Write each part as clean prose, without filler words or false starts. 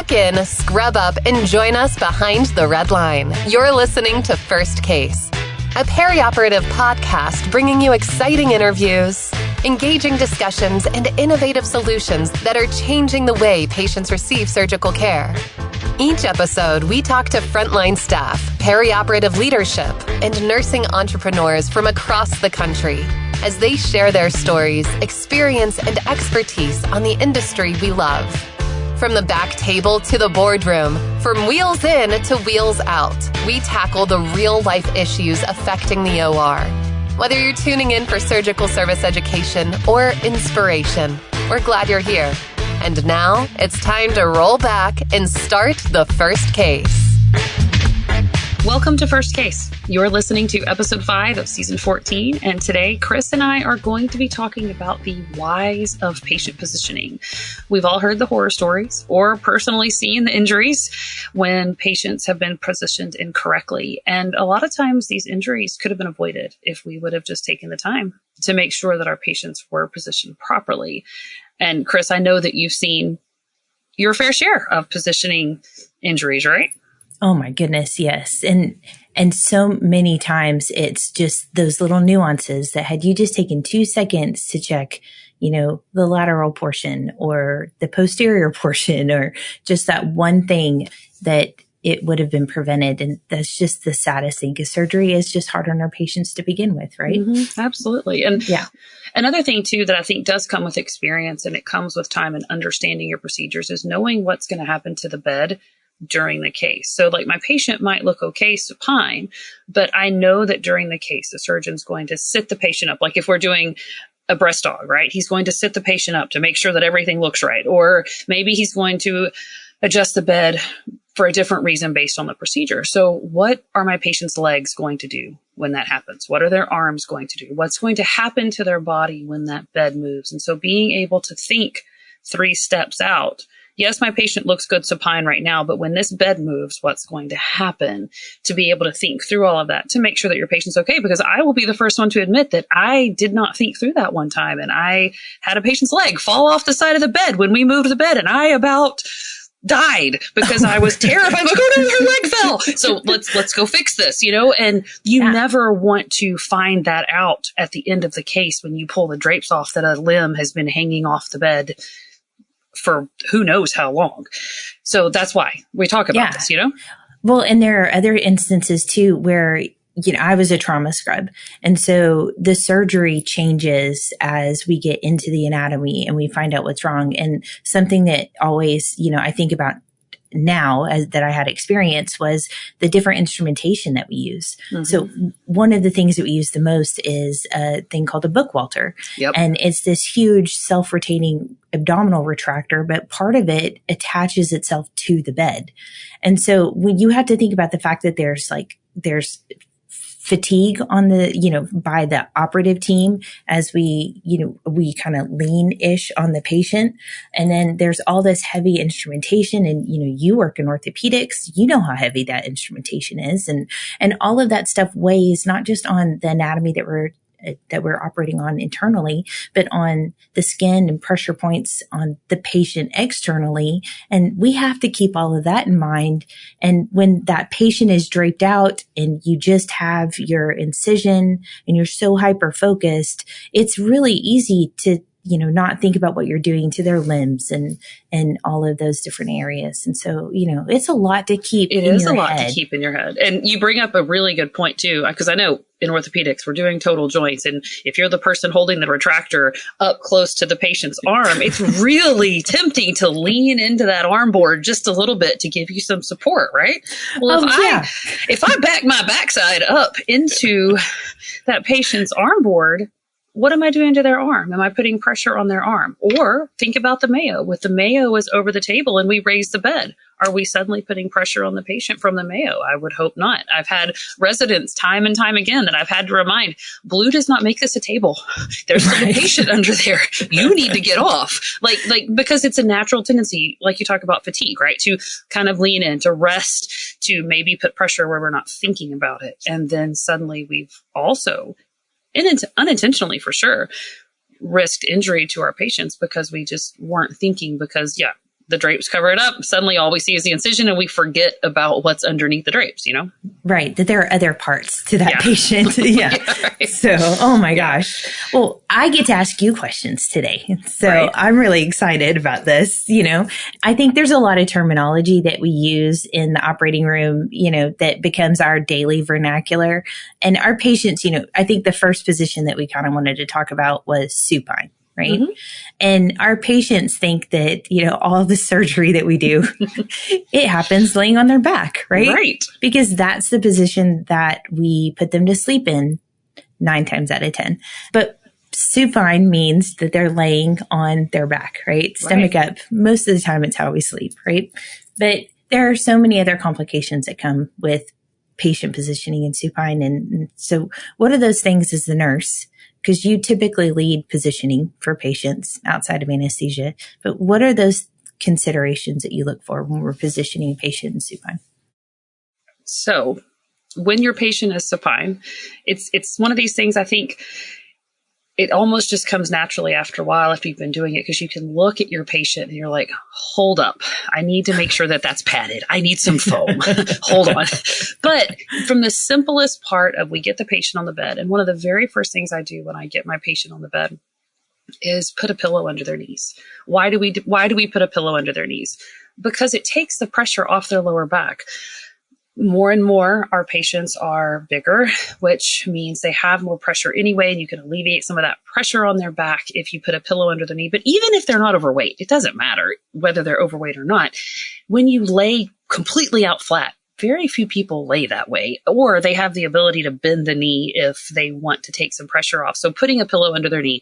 Lock in, scrub up, and join us behind the red line. You're listening to First Case, a perioperative podcast bringing you exciting interviews, engaging discussions, and innovative solutions that are changing the way patients receive surgical care. Each episode, we talk to frontline staff, perioperative leadership, and nursing entrepreneurs from across the country as they share their stories, experience, and expertise on the industry we love. From the back table to the boardroom, from wheels in to wheels out, we tackle the real-life issues affecting the OR. Whether you're tuning in for surgical service education or inspiration, we're glad you're here. And now, it's time to roll back and start the first case. Welcome to First Case. You're listening to episode 5 of season 14, and today Chris and I are going to be talking about the whys of patient positioning. We've all heard the horror stories or personally seen the injuries when patients have been positioned incorrectly, and a lot of times these injuries could have been avoided if we would have just taken the time to make sure that our patients were positioned properly. And Chris, I know that you've seen your fair share of positioning injuries, right? Oh my goodness, yes. And so many times it's just those little nuances that had you just taken 2 seconds to check, the lateral portion or the posterior portion or just that one thing that it would have been prevented. And that's just the saddest thing because surgery is just hard on our patients to begin with, right? Mm-hmm, absolutely. And yeah. Another thing too that I think does come with experience and it comes with time and understanding your procedures is knowing what's going to happen to the bed during the case. So like my patient might look okay supine, but I know that during the case, the surgeon's going to sit the patient up. Like if we're doing a breast aug, right? He's going to sit the patient up to make sure that everything looks right. Or maybe he's going to adjust the bed for a different reason based on the procedure. So what are my patient's legs going to do when that happens? What are their arms going to do? What's going to happen to their body when that bed moves? And so being able to think 3 steps out. Yes, my patient looks good supine right now, but when this bed moves, what's going to happen? To be able to think through all of that to make sure that your patient's okay, because I will be the first one to admit that I did not think through that one time. And I had a patient's leg fall off the side of the bed when we moved the bed, and I about died because I was terrified. Like, oh no, her leg fell. So let's go fix this, and you never want to find that out at the end of the case when you pull the drapes off that a limb has been hanging off the bed for who knows how long. So that's why we talk about this, Well, and there are other instances too where, I was a trauma scrub. And so the surgery changes as we get into the anatomy and we find out what's wrong. And something that always, I think about now that I had experience was the different instrumentation that we use. Mm-hmm. So one of the things that we use the most is a thing called a Bookwalter. Yep. And it's this huge self-retaining abdominal retractor, but part of it attaches itself to the bed. And so when you have to think about the fact that there's fatigue on the, by the operative team as we kind of lean-ish on the patient. And then there's all this heavy instrumentation and, you work in orthopedics, you know how heavy that instrumentation is. And all of that stuff weighs not just on the anatomy that we're operating on internally, but on the skin and pressure points on the patient externally. And we have to keep all of that in mind. And when that patient is draped out and you just have your incision and you're so hyper focused, it's really easy to not think about what you're doing to their limbs and all of those different areas. And so, it's a lot to keep in your head. It is a lot to keep in your head. And you bring up a really good point too, because I know in orthopedics, we're doing total joints. And if you're the person holding the retractor up close to the patient's arm, it's really tempting to lean into that arm board just a little bit to give you some support, right? Well, if I back my backside up into that patient's arm board, what am I doing to their arm? Am I putting pressure on their arm? Or think about the Mayo. With the Mayo is over the table and we raise the bed. Are we suddenly putting pressure on the patient from the Mayo? I would hope not. I've had residents time and time again that I've had to remind, Blue does not make this a table. There's still a patient under there. You need to get off. Like, because it's a natural tendency, like you talk about fatigue, right? To kind of lean in, to rest, to maybe put pressure where we're not thinking about it. And then suddenly we've also, unintentionally for sure, risked injury to our patients because we just weren't thinking because, the drapes cover it up. Suddenly all we see is the incision and we forget about what's underneath the drapes, Right. That there are other parts to that patient. Yeah. Right. So, oh my gosh. Well, I get to ask you questions today. So I'm really excited about this. I think there's a lot of terminology that we use in the operating room, that becomes our daily vernacular. And our patients, I think the first position that we kind of wanted to talk about was supine. Right. Mm-hmm. And our patients think that, all the surgery that we do, it happens laying on their back. Right. Right. Because that's the position that we put them to sleep in 9 times out of 10. But supine means that they're laying on their back, right? Stomach up. Most of the time it's how we sleep. Right. But there are so many other complications that come with patient positioning in supine. And so what are those things as the nurse? Because you typically lead positioning for patients outside of anesthesia. But what are those considerations that you look for when we're positioning a patient in supine? So when your patient is supine, it's one of these things, I think it almost just comes naturally after a while after you've been doing it, because you can look at your patient and you're like, hold up, I need to make sure that that's padded. I need some foam. Hold on. But from the simplest part of we get the patient on the bed, and one of the very first things I do when I get my patient on the bed is put a pillow under their knees. Why do we put a pillow under their knees? Because it takes the pressure off their lower back. More and more, our patients are bigger, which means they have more pressure anyway, and you can alleviate some of that pressure on their back if you put a pillow under their knee. But even if they're not overweight, it doesn't matter whether they're overweight or not. When you lay completely out flat, very few people lay that way, or they have the ability to bend the knee if they want to take some pressure off. So putting a pillow under their knee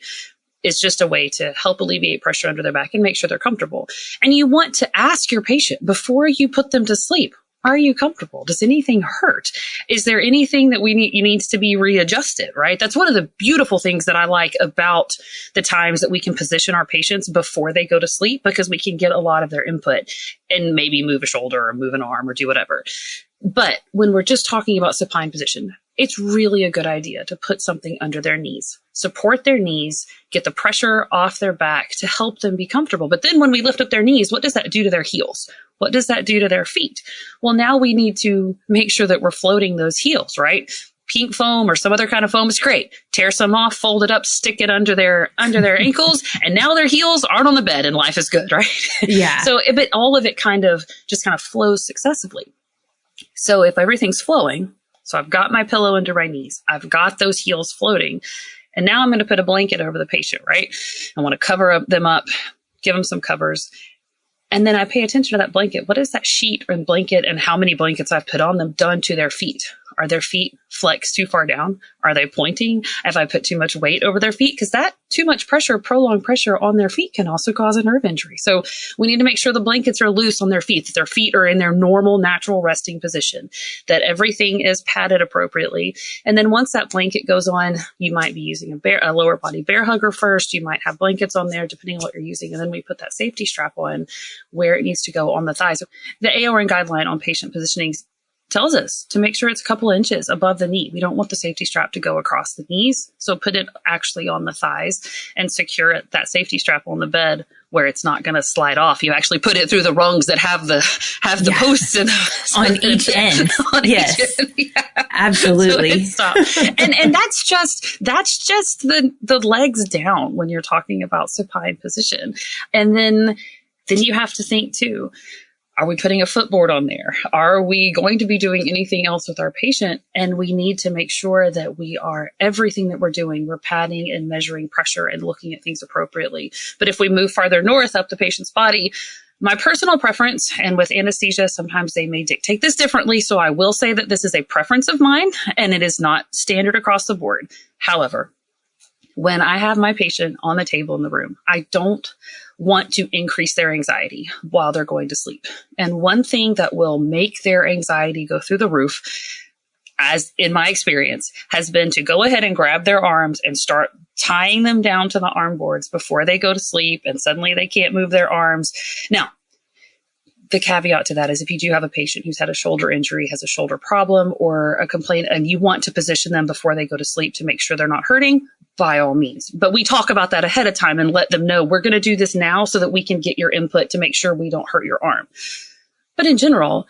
is just a way to help alleviate pressure under their back and make sure they're comfortable. And you want to ask your patient before you put them to sleep, are you comfortable? Does anything hurt? Is there anything that needs to be readjusted, right? That's one of the beautiful things that I like about the times that we can position our patients before they go to sleep, because we can get a lot of their input and maybe move a shoulder or move an arm or do whatever. But when we're just talking about supine position, it's really a good idea to put something under their knees, support their knees, get the pressure off their back to help them be comfortable. But then when we lift up their knees, what does that do to their heels? What does that do to their feet? Well, now we need to make sure that we're floating those heels, right? Pink foam or some other kind of foam is great. Tear some off, fold it up, stick it under their ankles, and now their heels aren't on the bed and life is good, right? Yeah. So, but all of it kind of flows successively. So if everything's flowing, so I've got my pillow under my knees, I've got those heels floating, and now I'm going to put a blanket over the patient, right? I want to cover them up, give them some covers. And then I pay attention to that blanket. What is that sheet and blanket and how many blankets I've put on them done to their feet? Are their feet flexed too far down? Are they pointing? Have I put too much weight over their feet? Because that too much pressure, prolonged pressure on their feet can also cause a nerve injury. So we need to make sure the blankets are loose on their feet, that their feet are in their normal, natural resting position, that everything is padded appropriately. And then once that blanket goes on, you might be using a lower body bear hugger first. You might have blankets on there, depending on what you're using. And then we put that safety strap on where it needs to go on the thighs. The AORN guideline on patient positioning tells us to make sure it's a couple inches above the knee. We don't want the safety strap to go across the knees. So put it actually on the thighs and secure it, that safety strap on the bed where it's not going to slide off. You actually put it through the rungs that have the posts in on each end. Yes. Each end. Yeah. Absolutely. So and that's just the legs down when you're talking about supine position. And then you have to think too, are we putting a footboard on there? Are we going to be doing anything else with our patient? And we need to make sure that everything that we're doing, we're padding and measuring pressure and looking at things appropriately. But if we move farther north up the patient's body, my personal preference, and with anesthesia, sometimes they may dictate this differently. So I will say that this is a preference of mine and it is not standard across the board. However, when I have my patient on the table in the room, I don't want to increase their anxiety while they're going to sleep. And one thing that will make their anxiety go through the roof, as in my experience, has been to go ahead and grab their arms and start tying them down to the arm boards before they go to sleep, and suddenly they can't move their arms. Now, the caveat to that is if you do have a patient who's had a shoulder injury, has a shoulder problem or a complaint, and you want to position them before they go to sleep to make sure they're not hurting, by all means. But we talk about that ahead of time and let them know we're going to do this now so that we can get your input to make sure we don't hurt your arm. But in general,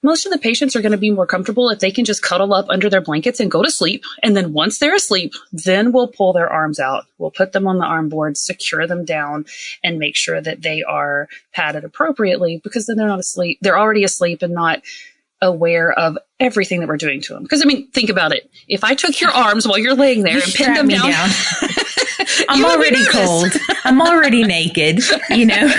most of the patients are going to be more comfortable if they can just cuddle up under their blankets and go to sleep. And then once they're asleep, then we'll pull their arms out. We'll put them on the arm board, secure them down, and make sure that they are padded appropriately, because then they're not asleep. They're already asleep and not aware of everything that we're doing to them. Because, I mean, think about it. If I took your arms while you're laying there and pinned them down. I'm already cold. I'm already naked. You know,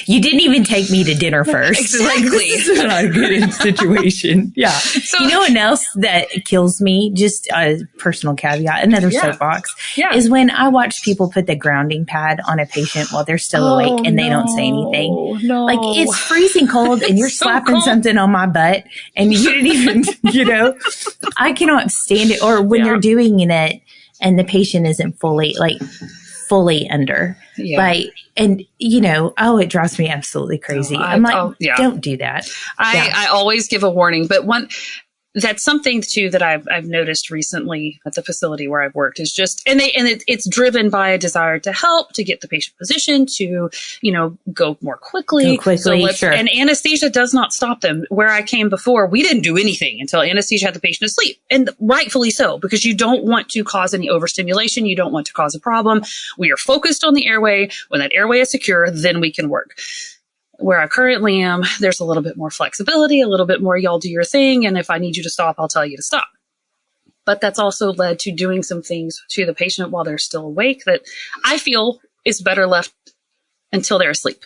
you didn't even take me to dinner first. Exactly. Like, this is not a good situation. Yeah. So, you know what else that kills me? Just a personal caveat, another soapbox, is when I watch people put the grounding pad on a patient while they're still awake and they don't say anything. No. Like, it's freezing cold and you're slapping something on my butt and you didn't even, you know, I cannot stand it. Or when you're doing it and the patient isn't fully under. Right. And, you know, it drives me absolutely crazy. I'm like, don't do that. I always give a warning, but that's something too that I've noticed recently at the facility where I've worked is just, it's driven by a desire to help, to get the patient positioned, to, you know, go more quickly. Sure. And anesthesia does not stop them. Where I came before, we didn't do anything until anesthesia had the patient asleep, and rightfully so, because you don't want to cause any overstimulation. You don't want to cause a problem. We are focused on the airway. When that airway is secure, then we can work. Where I currently am, there's a little bit more flexibility, a little bit more y'all do your thing. And if I need you to stop, I'll tell you to stop. But that's also led to doing some things to the patient while they're still awake that I feel is better left until they're asleep.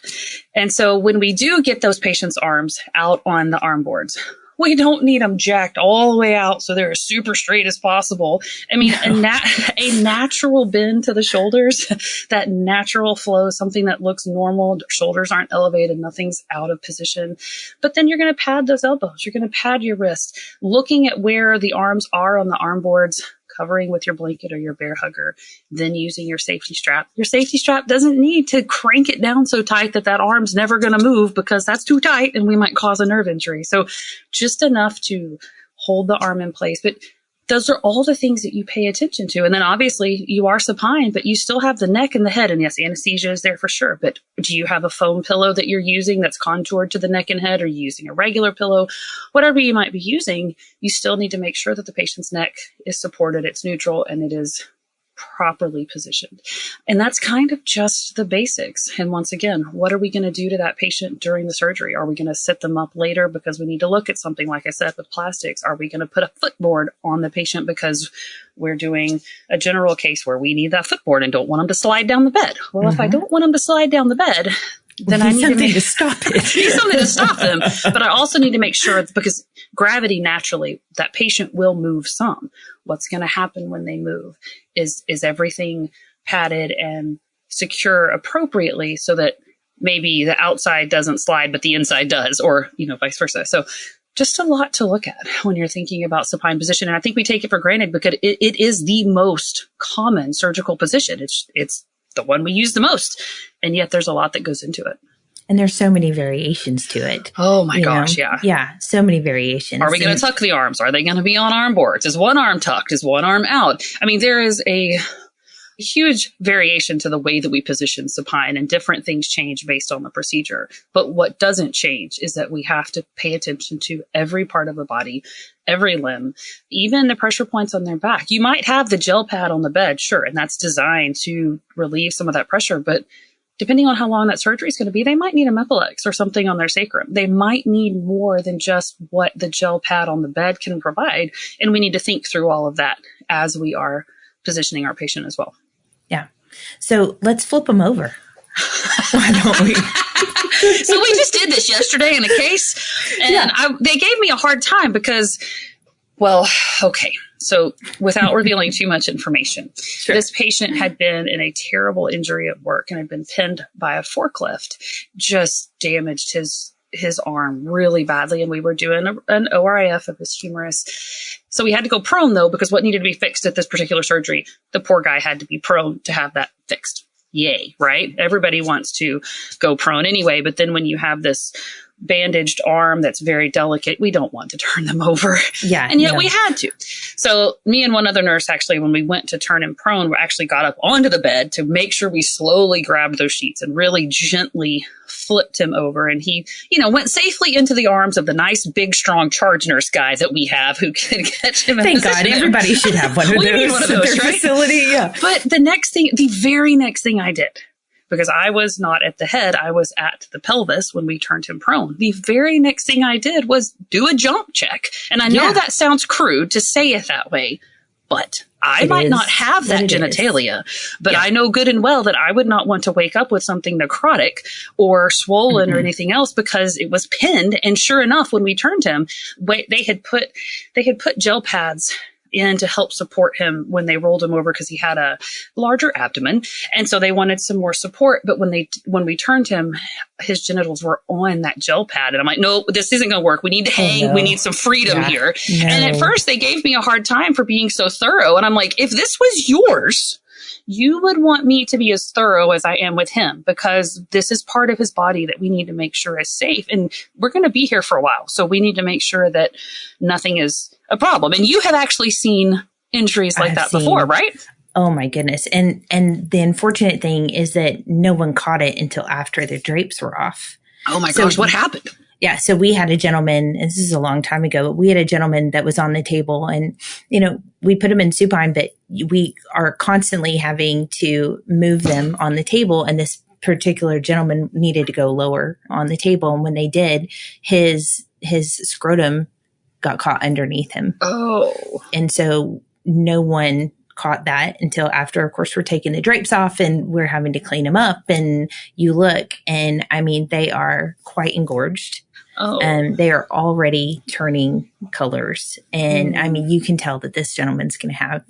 And so when we do get those patients' arms out on the arm boards, we don't need them jacked all the way out so they're as super straight as possible. I mean, a natural bend to the shoulders, that natural flow, something that looks normal. Their shoulders aren't elevated. Nothing's out of position. But then you're going to pad those elbows. You're going to pad your wrist, looking at where the arms are on the arm boards, covering with your blanket or your bear hugger, then using your safety strap. Your safety strap doesn't need to crank it down so tight that arm's never going to move, because that's too tight and we might cause a nerve injury. So just enough to hold the arm in place. But those are all the things that you pay attention to. And then obviously you are supine, but you still have the neck and the head. And yes, anesthesia is there for sure. But do you have a foam pillow that you're using that's contoured to the neck and head? Or are you using a regular pillow? Whatever you might be using, you still need to make sure that the patient's neck is supported, it's neutral, and it is properly positioned. And that's kind of just the basics. And once again, what are we going to do to that patient during the surgery? Are we going to sit them up later because we need to look at something, like I said, with plastics? Are we going to put a footboard on the patient because we're doing a general case where we need that footboard and don't want them to slide down the bed? Well, if I don't want them to slide down the bed, then I need something to stop it. need something to stop them. But I also need to make sure, because gravity naturally, that patient will move some. What's going to happen when they move is everything padded and secure appropriately so that maybe the outside doesn't slide, but the inside does, or, you know, vice versa. So just a lot to look at when you're thinking about supine position. And I think we take it for granted because it is the most common surgical position. It's the one we use the most. And yet there's a lot that goes into it. And there's so many variations to it. Oh my gosh, yeah. Yeah, so many variations. Are we going to tuck the arms? Are they going to be on arm boards? Is one arm tucked? Is one arm out? I mean, there is a huge variation to the way that we position supine, and different things change based on the procedure. But what doesn't change is that we have to pay attention to every part of the body, every limb, even the pressure points on their back. You might have the gel pad on the bed, sure, and that's designed to relieve some of that pressure, but depending on how long that surgery is going to be, they might need a Mepilex or something on their sacrum. They might need more than just what the gel pad on the bed can provide. And we need to think through all of that as we are positioning our patient as well. Yeah. So let's flip them over. Why don't we? So we just did this yesterday in a case, and they gave me a hard time because, well, okay. So without revealing too much information, this patient had been in a terrible injury at work and had been pinned by a forklift, just damaged his arm really badly. And we were doing an ORIF of his humerus. So we had to go prone though, because what needed to be fixed at this particular surgery, the poor guy had to be prone to have that fixed. Yay, right? Everybody wants to go prone anyway. But then when you have this bandaged arm that's very delicate, we don't want to turn them over. Yeah. And yet we had to. So me and one other nurse, actually, when we went to turn him prone, we actually got up onto the bed to make sure we slowly grabbed those sheets and really gently flipped him over. And he, went safely into the arms of the nice, big, strong charge nurse guy that we have who can catch him. Thank God. Everybody should have one of those at their facility. Yeah. But the very next thing I did, because I was not at the head, I was at the pelvis when we turned him prone. The very next thing I did was do a jump check. And I know that sounds crude to say it that way, but I might not have that genitalia, but I know good and well that I would not want to wake up with something necrotic or swollen or anything else because it was pinned. And sure enough, when we turned him, they had put gel pads in to help support him when they rolled him over because he had a larger abdomen. And so they wanted some more support. But when we turned him, his genitals were on that gel pad. And I'm like, no, this isn't going to work. We need to hang. No. We need some freedom here. No. And at first they gave me a hard time for being so thorough. And I'm like, if this was yours, you would want me to be as thorough as I am with him because this is part of his body that we need to make sure is safe. And we're going to be here for a while. So we need to make sure that nothing is a problem. And you have actually seen injuries like that before, right? Oh my goodness. And the unfortunate thing is that no one caught it until after the drapes were off. Oh my gosh, what happened? Yeah. So we had a gentleman, and this is a long time ago, but we had a gentleman that was on the table and, we put him in supine, but we are constantly having to move them on the table. And this particular gentleman needed to go lower on the table. And when they did, his scrotum got caught underneath him. Oh. And so no one caught that until after, of course, we're taking the drapes off and we're having to clean them up. And you look, and they are quite engorged. Oh. They are already turning colors. And you can tell that this gentleman's going to have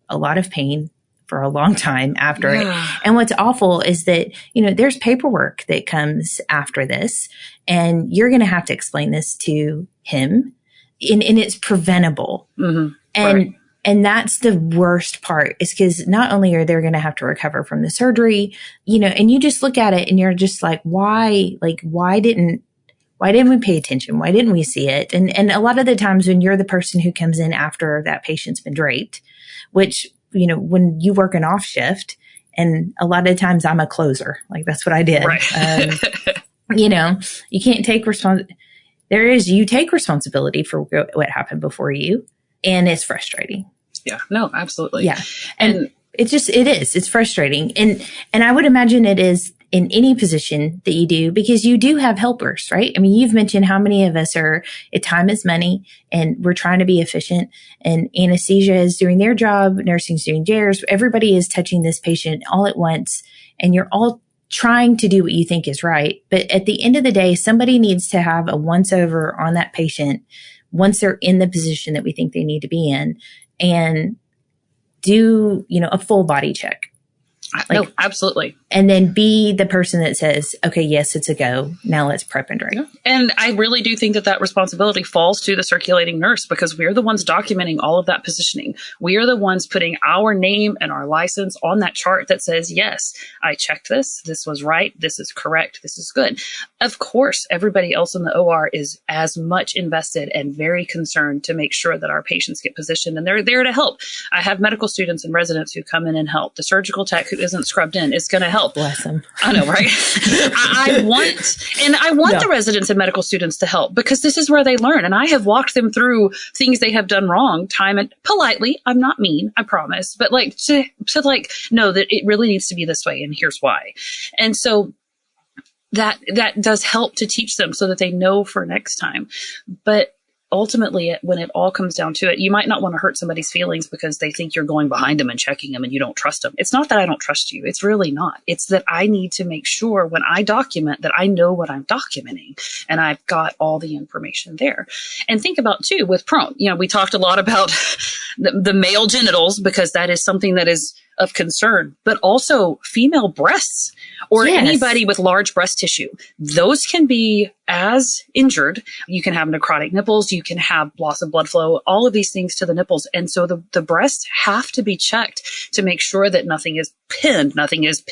a lot of pain for a long time after it. And what's awful is that, there's paperwork that comes after this, and you're going to have to explain this to him, and it's preventable. Mm-hmm. And that's the worst part, is because not only are they going to have to recover from the surgery, and you just look at it and you're just like, why didn't we pay attention? Why didn't we see it? And a lot of the times when you're the person who comes in after that patient's been draped, which, when you work an off shift, and a lot of times I'm a closer, like that's what I did. Right. You can't take you take responsibility for what happened before you, and it's frustrating. Yeah, no, absolutely. Yeah. And it's frustrating. And I would imagine it is in any position that you do, because you do have helpers, right? You've mentioned how many of us time is money, and we're trying to be efficient, and anesthesia is doing their job, nursing's doing theirs. Everybody is touching this patient all at once, and you're all trying to do what you think is right. But at the end of the day, somebody needs to have a once over on that patient once they're in the position that we think they need to be in, and do, a full body check. No, absolutely. And then be the person that says, okay, yes, it's a go. Now let's prep and drape. Yeah. And I really do think that responsibility falls to the circulating nurse, because we're the ones documenting all of that positioning. We are the ones putting our name and our license on that chart that says, yes, I checked this. This was right. This is correct. This is good. Of course, everybody else in the OR is as much invested and very concerned to make sure that our patients get positioned, and they're there to help. I have medical students and residents who come in and help. The surgical tech who isn't scrubbed in is going to help. Bless them. I know, right? I want the residents and medical students to help, because this is where they learn. And I have walked them through things they have done wrong time and politely. I'm not mean, I promise. But no, that it really needs to be this way, and here's why. And so that does help to teach them so that they know for next time. But ultimately, when it all comes down to it, you might not want to hurt somebody's feelings because they think you're going behind them and checking them and you don't trust them. It's not that I don't trust you. It's really not. It's that I need to make sure when I document that I know what I'm documenting and I've got all the information there. And think about too, with prone, we talked a lot about the male genitals, because that is something that is of concern, but also female breasts or anybody with large breast tissue. Those can be as injured. You can have necrotic nipples. You can have loss of blood flow, all of these things to the nipples. And so the breasts have to be checked to make sure that nothing is pinned, nothing is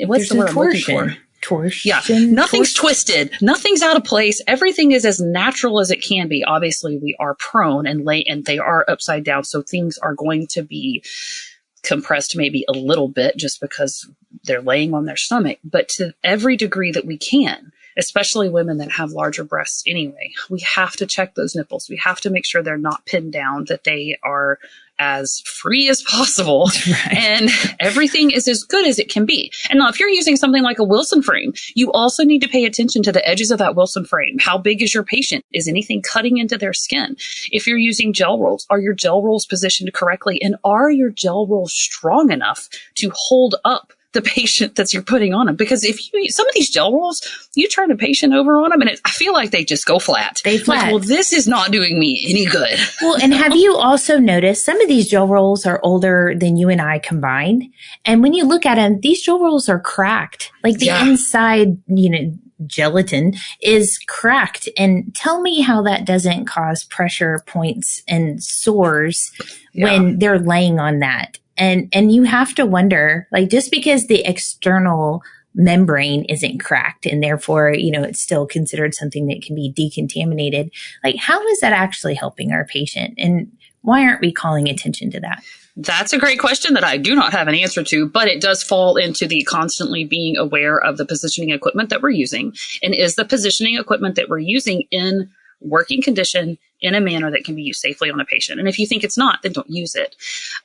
what's the word I'm looking for? torsion. Yeah, nothing's twisted. Nothing's out of place. Everything is as natural as it can be. Obviously, we are prone and they are upside down. So things are going to be compressed maybe a little bit just because they're laying on their stomach. But to every degree that we can, especially women that have larger breasts anyway, we have to check those nipples. We have to make sure they're not pinned down, that they are as free as possible. Right. And everything is as good as it can be. And now if you're using something like a Wilson frame, you also need to pay attention to the edges of that Wilson frame. How big is your patient? Is anything cutting into their skin? If you're using gel rolls, are your gel rolls positioned correctly? And are your gel rolls strong enough to hold up the patient that you're putting on them? Because if you, some of these gel rolls, you turn a patient over on them and I feel like they just go flat. They flat. Like, well, this is not doing me any good. Well, and have you also noticed some of these gel rolls are older than you and I combined? And when you look at them, these gel rolls are cracked. Like the inside, gelatin is cracked. And tell me how that doesn't cause pressure points and sores when they're laying on that. And you have to wonder, like, just because the external membrane isn't cracked and therefore, it's still considered something that can be decontaminated, like, how is that actually helping our patient? And why aren't we calling attention to that? That's a great question that I do not have an answer to, but it does fall into the constantly being aware of the positioning equipment that we're using. And is the positioning equipment that we're using in working condition in a manner that can be used safely on a patient? And if you think it's not, then don't use it.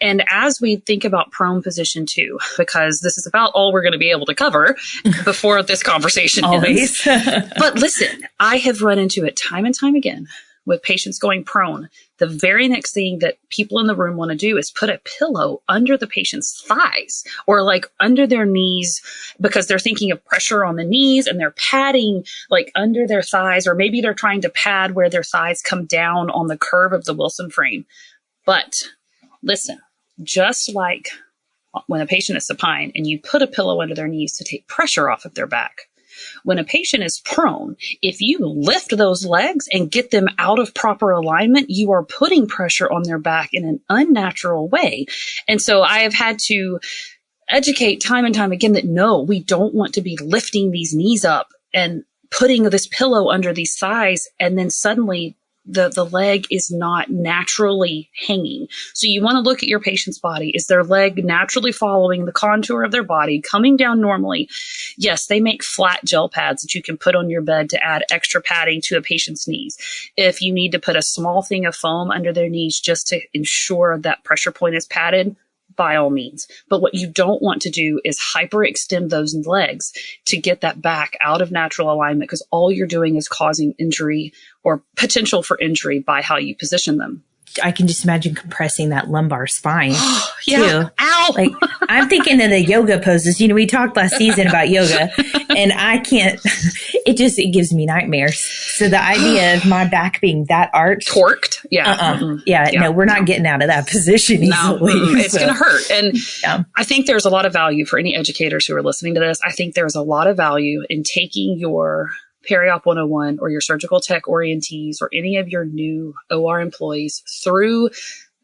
And as we think about prone position too, because this is about all we're going to be able to cover before this conversation ends. But listen, I have run into it time and time again with patients going prone. The very next thing that people in the room want to do is put a pillow under the patient's thighs or like under their knees, because they're thinking of pressure on the knees and they're padding like under their thighs, or maybe they're trying to pad where their thighs come down on the curve of the Wilson frame. But listen, just like when a patient is supine and you put a pillow under their knees to take pressure off of their back, when a patient is prone, if you lift those legs and get them out of proper alignment, you are putting pressure on their back in an unnatural way. And so I have had to educate time and time again that no, we don't want to be lifting these knees up and putting this pillow under these thighs, and then suddenly the leg is not naturally hanging. So you want to look at your patient's body. Is their leg naturally following the contour of their body, coming down normally? Yes, they make flat gel pads that you can put on your bed to add extra padding to a patient's knees. If you need to put a small thing of foam under their knees just to ensure that pressure point is padded, by all means. But what you don't want to do is hyperextend those legs to get that back out of natural alignment, because all you're doing is causing injury or potential for injury by how you position them. I can just imagine compressing that lumbar spine too. Ow! Like, I'm thinking of the yoga poses. We talked last season about yoga, and I can't. It gives me nightmares. So the idea of my back being that arched, torqued, no, we're not getting out of that position easily. It's going to hurt. And I think there's a lot of value for any educators who are listening to this. I think there's a lot of value in taking your Peri-Op 101 or your surgical tech orientees or any of your new OR employees through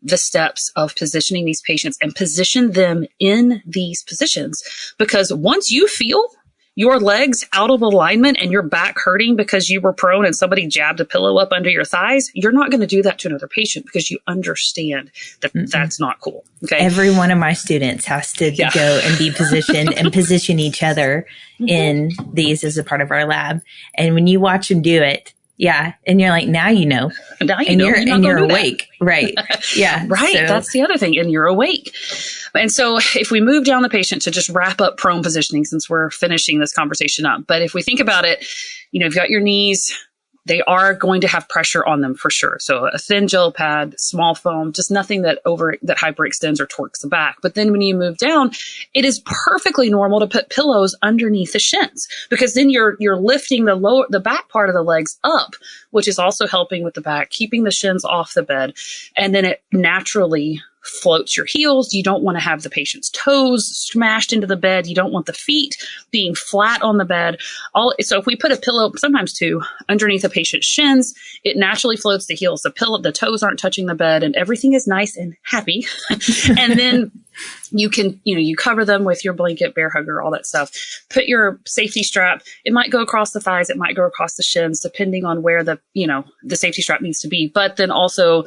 the steps of positioning these patients and position them in these positions. Because once you feel your legs out of alignment and your back hurting because you were prone and somebody jabbed a pillow up under your thighs, you're not going to do that to another patient because you understand that that's not cool. Okay. Every one of my students has to go and be positioned and position each other in these as a part of our lab. And when you watch them do it, and you're like, now you know. Now you know. And you're awake. Right. Yeah. Right. So that's the other thing. And you're awake. And so if we move down the patient to just wrap up prone positioning, since we're finishing this conversation up, but if we think about it, you've got your knees, they are going to have pressure on them for sure. So a thin gel pad, small foam, just nothing that hyperextends or torques the back. But then when you move down, it is perfectly normal to put pillows underneath the shins, because then you're lifting the back part of the legs up, which is also helping with the back, keeping the shins off the bed. And then it naturally floats your heels. You don't want to have the patient's toes smashed into the bed. You don't want the feet being flat on the bed. So if we put a pillow, sometimes two, underneath a patient's shins, it naturally floats the heels. The toes aren't touching the bed, and everything is nice and happy. And then you can, you cover them with your blanket, bear hugger, all that stuff. Put your safety strap. It might go across the thighs. It might go across the shins, depending on where the safety strap needs to be. But then also,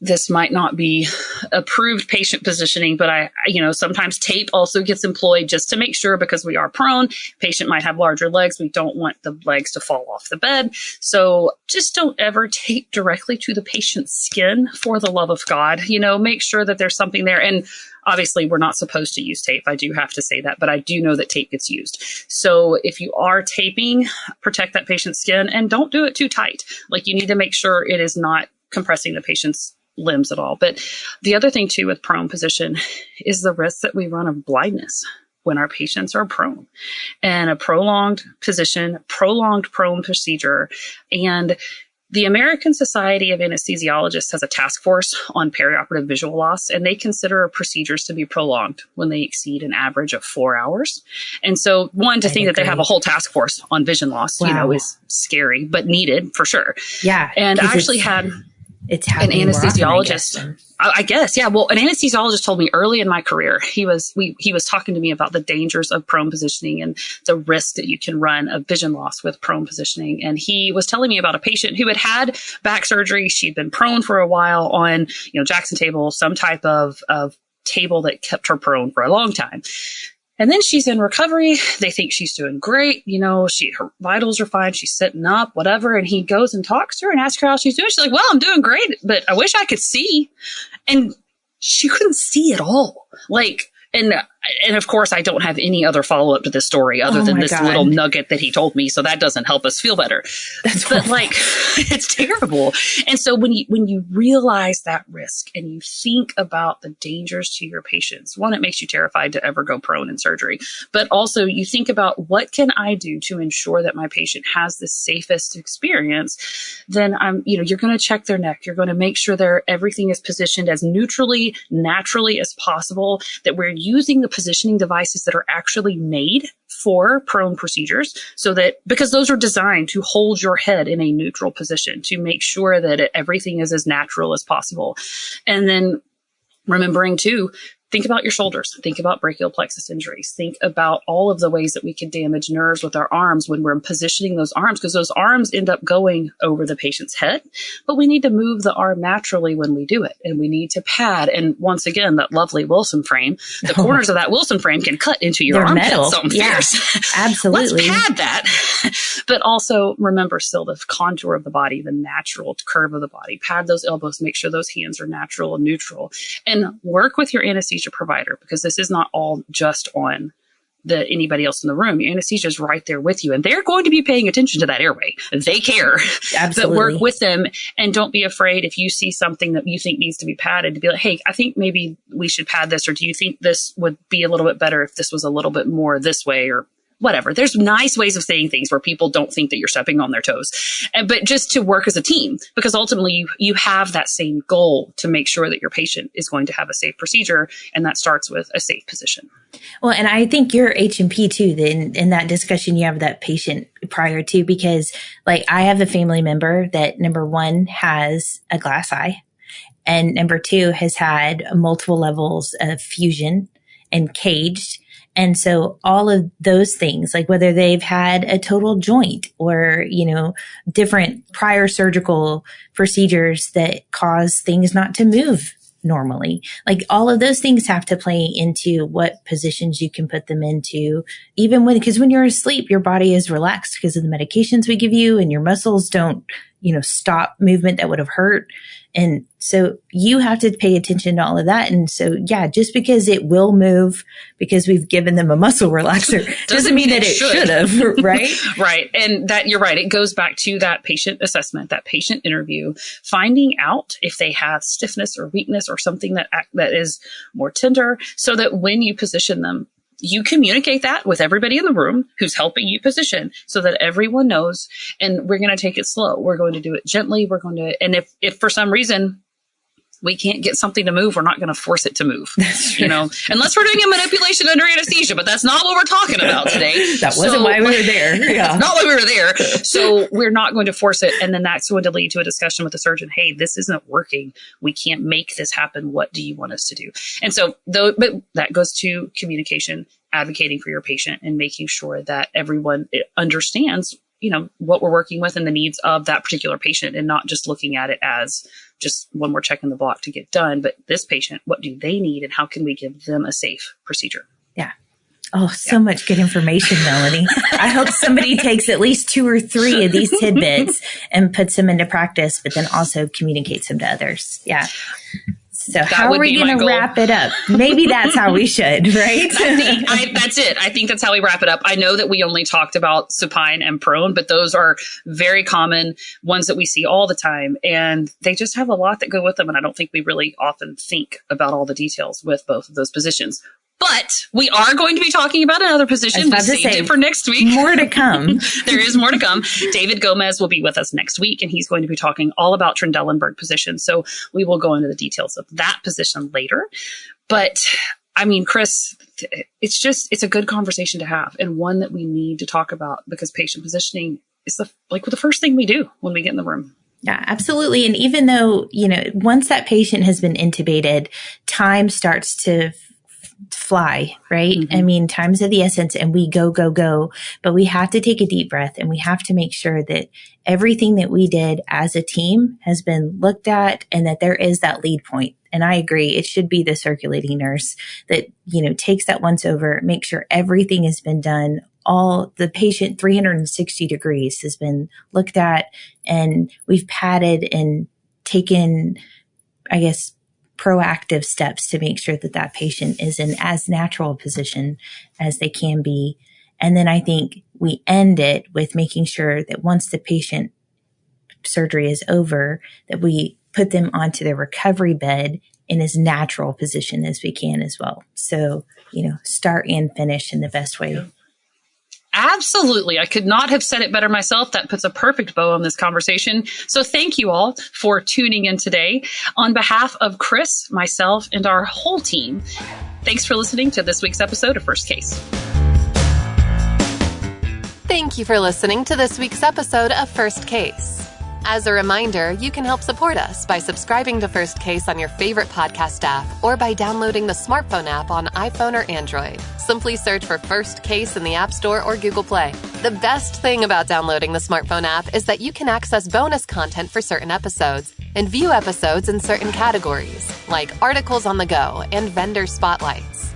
this might not be approved patient positioning, but sometimes tape also gets employed just to make sure, because we are prone. Patient might have larger legs. We don't want the legs to fall off the bed. So just don't ever tape directly to the patient's skin, for the love of God. Make sure that there's something there. And obviously, we're not supposed to use tape. I do have to say that, but I do know that tape gets used. So if you are taping, protect that patient's skin, and don't do it too tight. Like, you need to make sure it is not compressing the patient's limbs at all. But the other thing too with prone position is the risk that we run of blindness when our patients are prone, and a prolonged position, prolonged prone procedure. And the American Society of Anesthesiologists has a task force on perioperative visual loss, and they consider procedures to be prolonged when they exceed an average of 4 hours. And so to think that they have a whole task force on vision loss, is scary, but needed for sure. Yeah. And I actually had an anesthesiologist. I guess. Yeah. Well, an anesthesiologist told me early in my career, he was talking to me about the dangers of prone positioning and the risk that you can run of vision loss with prone positioning. And he was telling me about a patient who had back surgery. She'd been prone for a while on, Jackson table, some type of table that kept her prone for a long time. And then she's in recovery. They think she's doing great. Her vitals are fine. She's sitting up, whatever. And he goes and talks to her and asks her how she's doing. She's like, well, I'm doing great, but I wish I could see. And she couldn't see at all. And of course, I don't have any other follow-up to this story other than this little nugget that he told me. So that doesn't help us feel better. But it's terrible. And so when you realize that risk and you think about the dangers to your patients, one, it makes you terrified to ever go prone in surgery. But also you think about, what can I do to ensure that my patient has the safest experience? Then you're going to check their neck. You're going to make sure everything is positioned as neutrally, naturally as possible, that we're using the positioning devices that are actually made for prone procedures, because those are designed to hold your head in a neutral position, to make sure that everything is as natural as possible. And then remembering too, think about your shoulders, think about brachial plexus injuries, think about all of the ways that we can damage nerves with our arms when we're positioning those arms, because those arms end up going over the patient's head, but we need to move the arm naturally when we do it. And we need to pad. And once again, that lovely Wilson frame, the corners of that Wilson frame can cut into your armpit. Something fierce. Absolutely. Let's pad that. But also remember still the contour of the body, the natural curve of the body. Pad those elbows, make sure those hands are natural and neutral, and work with your anesthesia provider, because this is not all just on anybody else in the room. Your anesthesia is right there with you, and they're going to be paying attention to that airway. They care. Absolutely. But work with them, and don't be afraid if you see something that you think needs to be padded, to be like, hey, I think maybe we should pad this, or do you think this would be a little bit better if this was a little bit more this way, or whatever. There's nice ways of saying things where people don't think that you're stepping on their toes, but just to work as a team, because ultimately you have that same goal to make sure that your patient is going to have a safe procedure. And that starts with a safe position. Well, and I think your H&P too, in that discussion you have that patient prior to, because I have a family member that, number one, has a glass eye, and number two, has had multiple levels of fusion and caged. And so all of those things, whether they've had a total joint or, different prior surgical procedures that cause things not to move normally, all of those things have to play into what positions you can put them into, because when you're asleep, your body is relaxed because of the medications we give you, and your muscles don't, stop movement that would have hurt. And so you have to pay attention to all of that. And so, just because it will move because we've given them a muscle relaxer doesn't mean that it should have, right? Right. And that you're right. It goes back to that patient assessment, that patient interview, finding out if they have stiffness or weakness or something that is more tender, so that when you position them, you communicate that with everybody in the room who's helping you position, so that everyone knows. And we're going to take it slow. We're going to do it gently. And if for some reason we can't get something to move, we're not going to force it to move. That's true. Unless we're doing a manipulation under anesthesia, but that's not what we're talking about today. That wasn't why we were there. Yeah. That's not why we were there. So we're not going to force it. And then that's going to lead to a discussion with the surgeon. Hey, this isn't working. We can't make this happen. What do you want us to do? And so but that goes to communication, advocating for your patient, and making sure that everyone understands what we're working with and the needs of that particular patient, and not just looking at it as just when we're checking the block to get done, but this patient, what do they need and how can we give them a safe procedure? Yeah. Oh, so much good information, Melanie. I hope somebody takes at least 2 or 3 of these tidbits and puts them into practice, but then also communicates them to others. Yeah. So how are we going to wrap it up? Maybe that's how we should, right? That's it. I think that's how we wrap it up. I know that we only talked about supine and prone, but those are very common ones that we see all the time. And they just have a lot that go with them. And I don't think we really often think about all the details with both of those positions. But we are going to be talking about another position. We saved it for next week. More to come. There is more to come. David Gomez will be with us next week, and he's going to be talking all about Trendelenburg position. So we will go into the details of that position later. But I mean, Chris, it's a good conversation to have, and one that we need to talk about, because patient positioning is the first thing we do when we get in the room. Yeah, absolutely. And even though, once that patient has been intubated, time starts to fly, right? Mm-hmm. I mean, time's of the essence, and we go, but we have to take a deep breath, and we have to make sure that everything that we did as a team has been looked at, and that there is that lead point. And I agree, it should be the circulating nurse that, takes that once over, make sure everything has been done. All the patient 360 degrees has been looked at, and we've padded and taken, proactive steps to make sure that that patient is in as natural a position as they can be. And then I think we end it with making sure that once the patient surgery is over, that we put them onto their recovery bed in as natural position as we can as well. So, start and finish in the best way. Absolutely. I could not have said it better myself. That puts a perfect bow on this conversation. So thank you all for tuning in today. On behalf of Chris, myself, and our whole team, thanks for listening to this week's episode of First Case. Thank you for listening to this week's episode of First Case. As a reminder, you can help support us by subscribing to First Case on your favorite podcast app, or by downloading the smartphone app on iPhone or Android. Simply search for First Case in the App Store or Google Play. The best thing about downloading the smartphone app is that you can access bonus content for certain episodes and view episodes in certain categories, like articles on the go and vendor spotlights.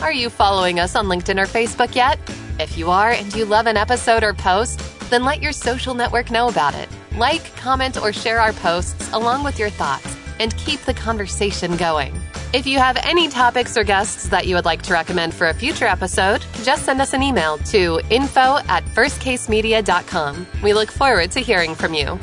Are you following us on LinkedIn or Facebook yet? If you are and you love an episode or post, then let your social network know about it. Like, comment, or share our posts along with your thoughts, and keep the conversation going. If you have any topics or guests that you would like to recommend for a future episode, just send us an email to info@firstcasemedia.com. We look forward to hearing from you.